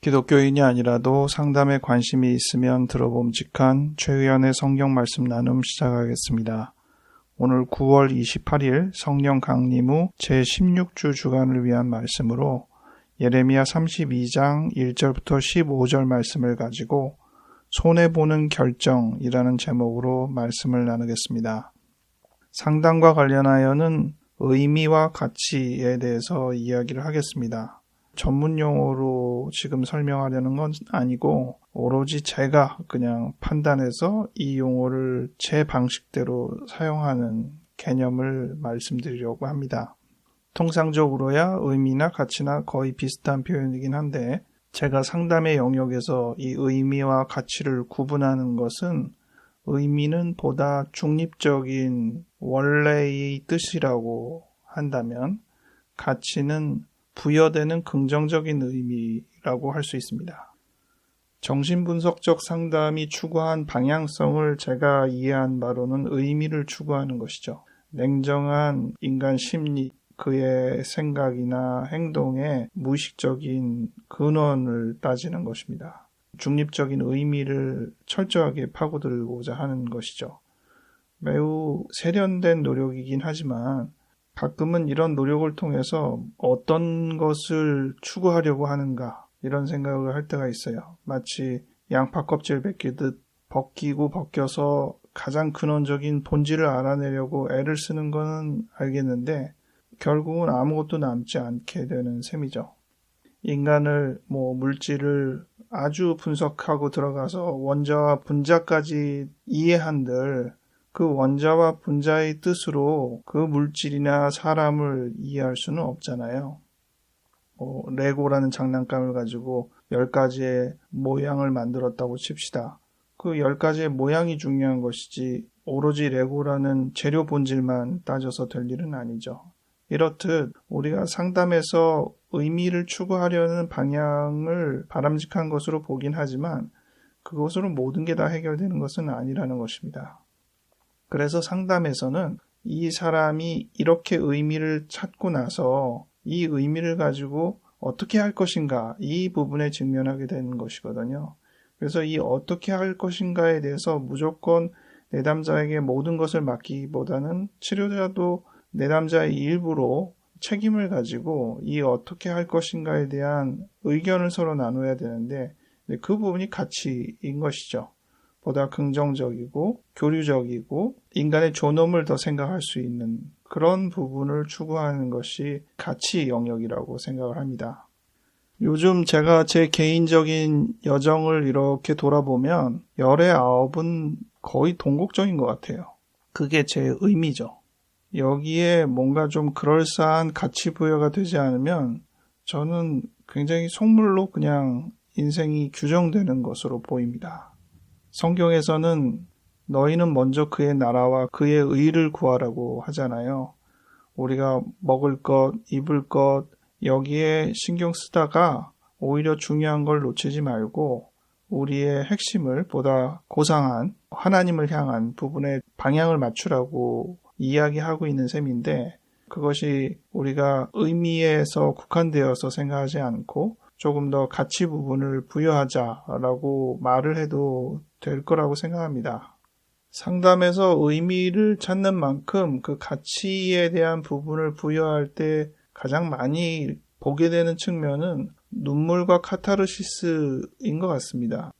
기독교인이 아니라도 상담에 관심이 있으면 들어봄직한 최의원의 성경 말씀 나눔 시작하겠습니다. 오늘 9월 28일 성령 강림 후 제16주 주간을 위한 말씀으로 예레미야 32장 1절부터 15절 말씀을 가지고 손해보는 결정이라는 제목으로 말씀을 나누겠습니다. 상담과 관련하여는 의미와 가치에 대해서 이야기를 하겠습니다. 전문 용어로 지금 설명하려는 건 아니고 오로지 제가 그냥 판단해서 이 용어를 제 방식대로 사용하는 개념을 말씀드리려고 합니다. 통상적으로야 의미나 가치나 거의 비슷한 표현이긴 한데 제가 상담의 영역에서 이 의미와 가치를 구분하는 것은 의미는 보다 중립적인 원래의 뜻이라고 한다면 가치는 부여되는 긍정적인 의미라고 할 수 있습니다. 정신분석적 상담이 추구한 방향성을 제가 이해한 바로는 의미를 추구하는 것이죠. 냉정한 인간 심리, 그의 생각이나 행동의 무의식적인 근원을 따지는 것입니다. 중립적인 의미를 철저하게 파고들고자 하는 것이죠. 매우 세련된 노력이긴 하지만 가끔은 이런 노력을 통해서 어떤 것을 추구하려고 하는가 이런 생각을 할 때가 있어요. 마치 양파 껍질 벗기듯 벗기고 벗겨서 가장 근원적인 본질을 알아내려고 애를 쓰는 건 알겠는데 결국은 아무것도 남지 않게 되는 셈이죠. 인간을 물질을 아주 분석하고 들어가서 원자와 분자까지 이해한들 그 원자와 분자의 뜻으로 그 물질이나 사람을 이해할 수는 없잖아요. 레고라는 장난감을 가지고 10가지의 모양을 만들었다고 칩시다. 그 10가지의 모양이 중요한 것이지 오로지 레고라는 재료 본질만 따져서 될 일은 아니죠. 이렇듯 우리가 상담에서 의미를 추구하려는 방향을 바람직한 것으로 보긴 하지만 그것으로 모든 게 다 해결되는 것은 아니라는 것입니다. 그래서 상담에서는 이 사람이 이렇게 의미를 찾고 나서 이 의미를 가지고 어떻게 할 것인가 이 부분에 직면하게 되는 것이거든요. 그래서 이 어떻게 할 것인가에 대해서 무조건 내담자에게 모든 것을 맡기기보다는 치료자도 내담자의 일부로 책임을 가지고 이 어떻게 할 것인가에 대한 의견을 서로 나눠야 되는데 그 부분이 가치인 것이죠. 보다 긍정적이고 교류적이고 인간의 존엄을 더 생각할 수 있는 그런 부분을 추구하는 것이 가치 영역이라고 생각을 합니다. 요즘 제가 제 개인적인 여정을 이렇게 돌아보면 열의 9은 거의 동국적인 것 같아요. 그게 제 의미죠. 여기에 뭔가 좀 그럴싸한 가치 부여가 되지 않으면 저는 굉장히 속물로 그냥 인생이 규정되는 것으로 보입니다. 성경에서는 너희는 먼저 그의 나라와 그의 의를 구하라고 하잖아요. 우리가 먹을 것, 입을 것 여기에 신경 쓰다가 오히려 중요한 걸 놓치지 말고 우리의 핵심을 보다 고상한 하나님을 향한 부분에 방향을 맞추라고 이야기하고 있는 셈인데 그것이 우리가 의미에서 국한되어서 생각하지 않고 조금 더 가치 부분을 부여하자라고 말을 해도 될 거라고 생각합니다. 상담에서 의미를 찾는 만큼 그 가치에 대한 부분을 부여할 때 가장 많이 보게 되는 측면은 눈물과 카타르시스인 것 같습니다.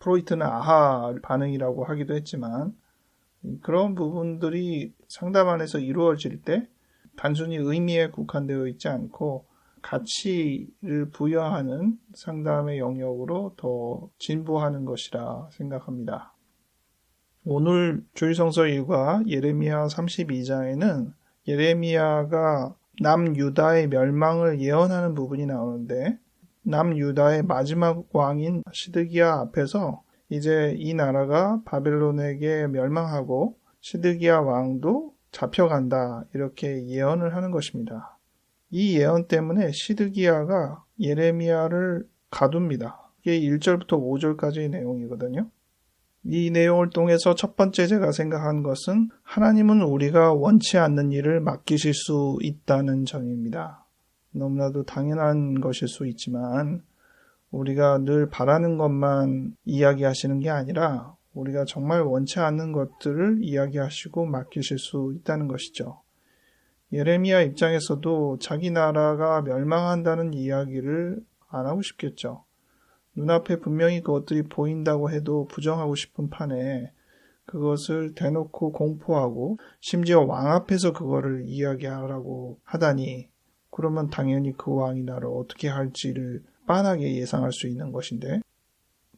프로이트는 아하 반응이라고 하기도 했지만 그런 부분들이 상담 안에서 이루어질 때 단순히 의미에 국한되어 있지 않고 가치를 부여하는 상담의 영역으로 더 진보하는 것이라 생각합니다. 오늘 주일성서 일과 예레미야 32장에는 예레미야가 남유다의 멸망을 예언하는 부분이 나오는데 남유다의 마지막 왕인 시드기야 앞에서 이제 이 나라가 바벨론에게 멸망하고 시드기야 왕도 잡혀간다 이렇게 예언을 하는 것입니다. 이 예언 때문에 시드기야가 예레미야를 가둡니다. 이게 1절부터 5절까지의 내용이거든요. 이 내용을 통해서 첫 번째 제가 생각한 것은 하나님은 우리가 원치 않는 일을 맡기실 수 있다는 점입니다. 너무나도 당연한 것일 수 있지만 우리가 늘 바라는 것만 이야기하시는 게 아니라 우리가 정말 원치 않는 것들을 이야기하시고 맡기실 수 있다는 것이죠. 예레미야 입장에서도 자기 나라가 멸망한다는 이야기를 안 하고 싶겠죠. 눈앞에 분명히 그것들이 보인다고 해도 부정하고 싶은 판에 그것을 대놓고 공포하고 심지어 왕 앞에서 그거를 이야기하라고 하다니, 그러면 당연히 그 왕이 나를 어떻게 할지를 빤하게 예상할 수 있는 것인데,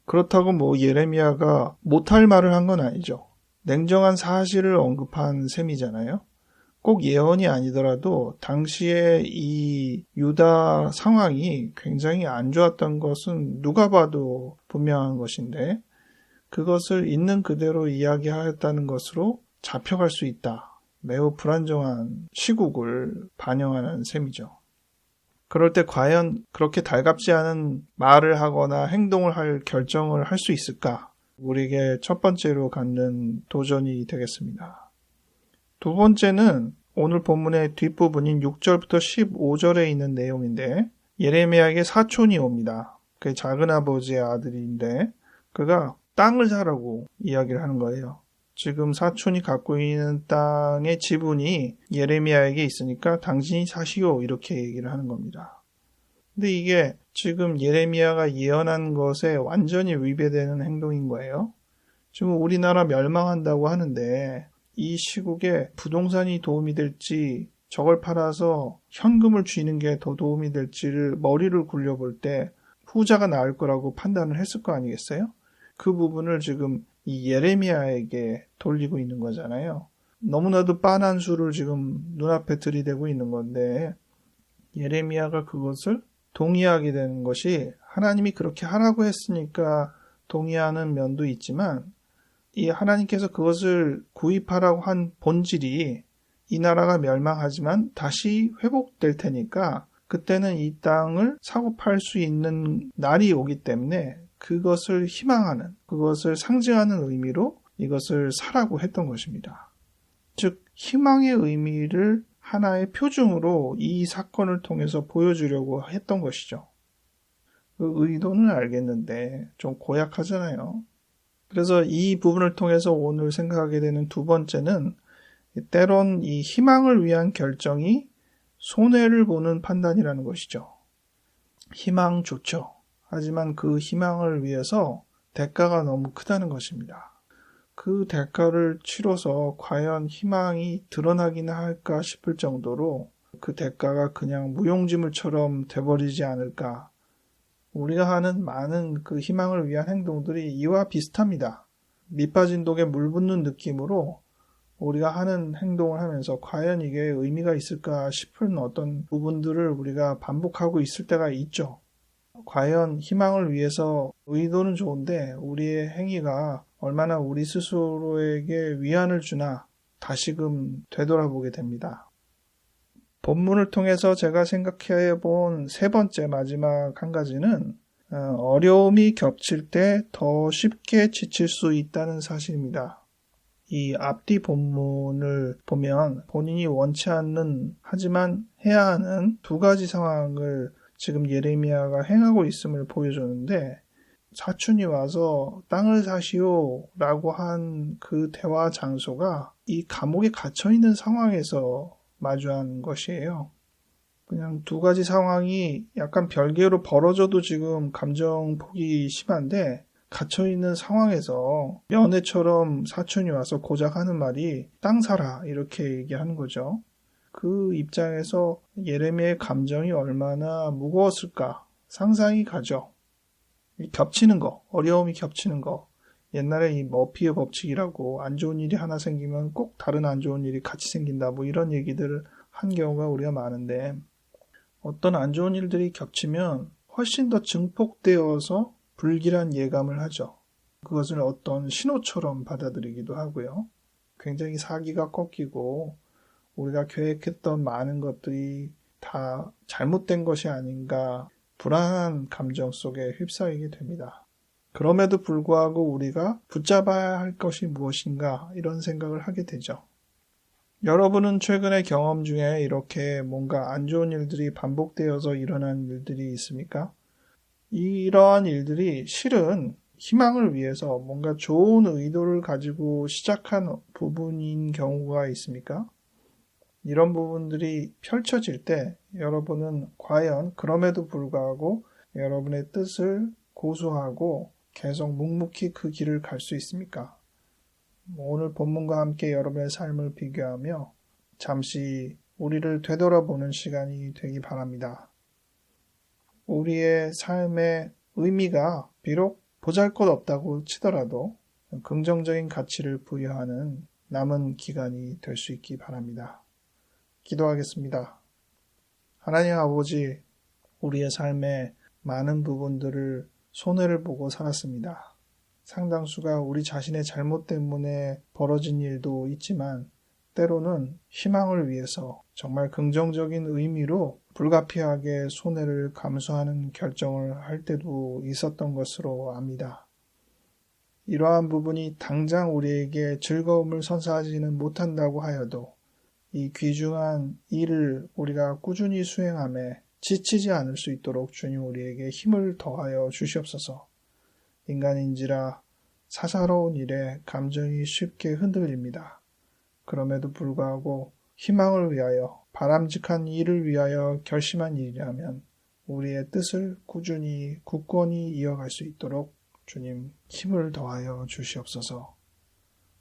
그렇다고 예레미야가 못할 말을 한 건 아니죠. 냉정한 사실을 언급한 셈이잖아요. 꼭 예언이 아니더라도 당시에 이 유다 상황이 굉장히 안 좋았던 것은 누가 봐도 분명한 것인데, 그것을 있는 그대로 이야기하였다는 것으로 잡혀갈 수 있다. 매우 불안정한 시국을 반영하는 셈이죠. 그럴 때 과연 그렇게 달갑지 않은 말을 하거나 행동을 할 결정을 할 수 있을까? 우리에게 첫 번째로 갖는 도전이 되겠습니다. 두 번째는 오늘 본문의 뒷부분인 6절부터 15절에 있는 내용인데, 예레미야에게 사촌이 옵니다. 그의 작은아버지의 아들인데 그가 땅을 사라고 이야기를 하는 거예요. 지금 사촌이 갖고 있는 땅의 지분이 예레미야에게 있으니까 당신이 사시오, 이렇게 얘기를 하는 겁니다. 근데 이게 지금 예레미야가 예언한 것에 완전히 위배되는 행동인 거예요. 지금 우리나라 멸망한다고 하는데 이 시국에 부동산이 도움이 될지 저걸 팔아서 현금을 쥐는 게 더 도움이 될지를 머리를 굴려볼 때 후자가 나을 거라고 판단을 했을 거 아니겠어요? 그 부분을 지금 이 예레미야에게 돌리고 있는 거잖아요. 너무나도 빤한 수를 지금 눈앞에 들이대고 있는 건데, 예레미야가 그것을 동의하게 되는 것이 하나님이 그렇게 하라고 했으니까 동의하는 면도 있지만, 이 하나님께서 그것을 구입하라고 한 본질이 이 나라가 멸망하지만 다시 회복될 테니까 그때는 이 땅을 사고 팔 수 있는 날이 오기 때문에 그것을 희망하는, 그것을 상징하는 의미로 이것을 사라고 했던 것입니다. 즉 희망의 의미를 하나의 표징으로 이 사건을 통해서 보여주려고 했던 것이죠. 그 의도는 알겠는데 좀 고약하잖아요. 그래서 이 부분을 통해서 오늘 생각하게 되는 두 번째는, 때론 이 희망을 위한 결정이 손해를 보는 판단이라는 것이죠. 희망 좋죠. 하지만 그 희망을 위해서 대가가 너무 크다는 것입니다. 그 대가를 치러서 과연 희망이 드러나기나 할까 싶을 정도로 그 대가가 그냥 무용지물처럼 돼버리지 않을까. 우리가 하는 많은 그 희망을 위한 행동들이 이와 비슷합니다. 밑빠진 독에 물 붓는 느낌으로 우리가 하는 행동을 하면서 과연 이게 의미가 있을까 싶은 어떤 부분들을 우리가 반복하고 있을 때가 있죠. 과연 희망을 위해서 의도는 좋은데 우리의 행위가 얼마나 우리 스스로에게 위안을 주나 다시금 되돌아보게 됩니다. 본문을 통해서 제가 생각해 본 세 번째 마지막 한 가지는, 어려움이 겹칠 때 더 쉽게 지칠 수 있다는 사실입니다. 이 앞뒤 본문을 보면 본인이 원치 않는, 하지만 해야 하는 두 가지 상황을 지금 예레미야가 행하고 있음을 보여주는데, 사촌이 와서 땅을 사시오 라고 한 그 대화 장소가 이 감옥에 갇혀있는 상황에서 마주한 것이에요. 그냥 두 가지 상황이 약간 별개로 벌어져도 지금 감정 폭이 심한데, 갇혀있는 상황에서 연애처럼 사촌이 와서 고작 하는 말이 땅 사라 이렇게 얘기하는 거죠. 그 입장에서 예레미야의 감정이 얼마나 무거웠을까 상상이 가죠. 겹치는 거, 어려움이 겹치는 거. 옛날에 이 머피의 법칙이라고 안 좋은 일이 하나 생기면 꼭 다른 안 좋은 일이 같이 생긴다, 이런 얘기들을 한 경우가 우리가 많은데, 어떤 안 좋은 일들이 겹치면 훨씬 더 증폭되어서 불길한 예감을 하죠. 그것을 어떤 신호처럼 받아들이기도 하고요. 굉장히 사기가 꺾이고 우리가 계획했던 많은 것들이 다 잘못된 것이 아닌가, 불안한 감정 속에 휩싸이게 됩니다. 그럼에도 불구하고 우리가 붙잡아야 할 것이 무엇인가, 이런 생각을 하게 되죠. 여러분은 최근의 경험 중에 이렇게 뭔가 안 좋은 일들이 반복되어서 일어난 일들이 있습니까? 이러한 일들이 실은 희망을 위해서 뭔가 좋은 의도를 가지고 시작한 부분인 경우가 있습니까? 이런 부분들이 펼쳐질 때 여러분은 과연 그럼에도 불구하고 여러분의 뜻을 고수하고 계속 묵묵히 그 길을 갈 수 있습니까? 오늘 본문과 함께 여러분의 삶을 비교하며 잠시 우리를 되돌아보는 시간이 되기 바랍니다. 우리의 삶의 의미가 비록 보잘것없다고 치더라도 긍정적인 가치를 부여하는 남은 기간이 될 수 있기 바랍니다. 기도하겠습니다. 하나님 아버지, 우리의 삶의 많은 부분들을 손해를 보고 살았습니다. 상당수가 우리 자신의 잘못 때문에 벌어진 일도 있지만 때로는 희망을 위해서 정말 긍정적인 의미로 불가피하게 손해를 감수하는 결정을 할 때도 있었던 것으로 압니다. 이러한 부분이 당장 우리에게 즐거움을 선사하지는 못한다고 하여도 이 귀중한 일을 우리가 꾸준히 수행함에 지치지 않을 수 있도록 주님 우리에게 힘을 더하여 주시옵소서. 인간인지라 사사로운 일에 감정이 쉽게 흔들립니다. 그럼에도 불구하고 희망을 위하여 바람직한 일을 위하여 결심한 일이라면 우리의 뜻을 꾸준히 굳건히 이어갈 수 있도록 주님 힘을 더하여 주시옵소서.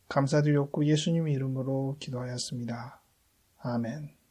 감사드렸고 예수님 이름으로 기도하였습니다. 아멘.